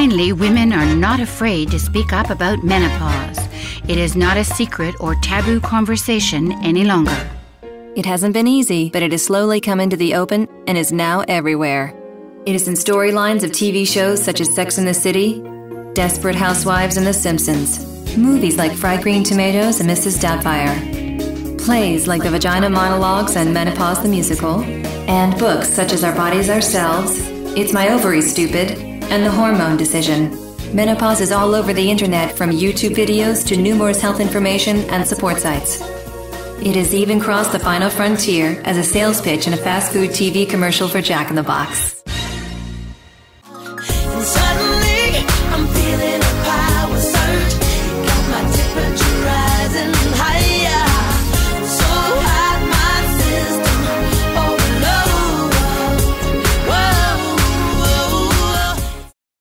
Finally, women are not afraid to speak up about menopause. It is not a secret or taboo conversation any longer. It hasn't been easy, but it has slowly come into the open and is now everywhere. It is in storylines of TV shows such as Sex and the City, Desperate Housewives, and The Simpsons, movies like Fried Green Tomatoes and Mrs. Doubtfire, plays like The Vagina Monologues and Menopause the Musical, and books such as Our Bodies Ourselves, It's My Ovaries Stupid, and The Hormone Decision. Menopause is all over the internet, from YouTube videos to numerous health information and support sites. It has even crossed the final frontier as a sales pitch in a fast food TV commercial for Jack in the Box.